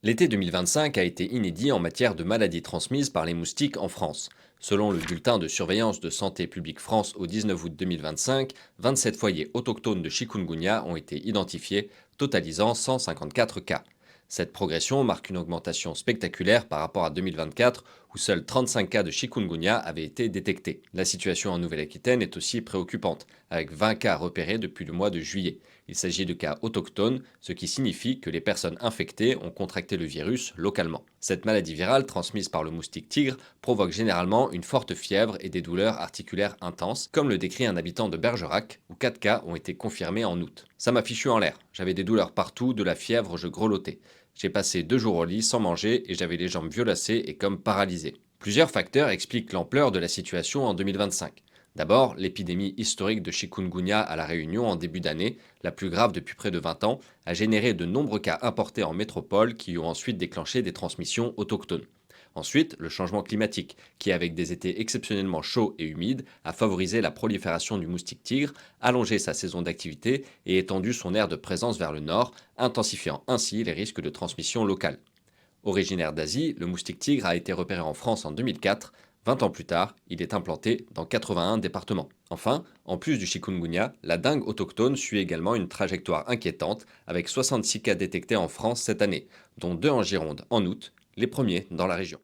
L'été 2025 a été inédit en matière de maladies transmises par les moustiques en France. Selon le bulletin de surveillance de Santé publique France au 19 août 2025, 27 foyers autochtones de chikungunya ont été identifiés, totalisant 154 cas. Cette progression marque une augmentation spectaculaire par rapport à 2024, où seuls 35 cas de chikungunya avaient été détectés. La situation en Nouvelle-Aquitaine est aussi préoccupante, avec 20 cas repérés depuis le mois de juillet. Il s'agit de cas autochtones, ce qui signifie que les personnes infectées ont contracté le virus localement. Cette maladie virale, transmise par le moustique tigre, provoque généralement une forte fièvre et des douleurs articulaires intenses, comme le décrit un habitant de Bergerac, où 4 cas ont été confirmés en août. Ça m'a fichu en l'air. J'avais des douleurs partout, de la fièvre, je grelottais. J'ai passé 2 jours au lit sans manger et j'avais les jambes violacées et comme paralysées. Plusieurs facteurs expliquent l'ampleur de la situation en 2025. D'abord, l'épidémie historique de chikungunya à La Réunion en début d'année, la plus grave depuis près de 20 ans, a généré de nombreux cas importés en métropole qui ont ensuite déclenché des transmissions autochtones. Ensuite, le changement climatique, qui avec des étés exceptionnellement chauds et humides, a favorisé la prolifération du moustique tigre, allongé sa saison d'activité et étendu son aire de présence vers le nord, intensifiant ainsi les risques de transmission locale. Originaire d'Asie, le moustique tigre a été repéré en France en 2004. 20 ans plus tard, il est implanté dans 81 départements. Enfin, en plus du chikungunya, la dengue autochtone suit également une trajectoire inquiétante, avec 66 cas détectés en France cette année, dont 2 en Gironde en août, les premiers dans la région.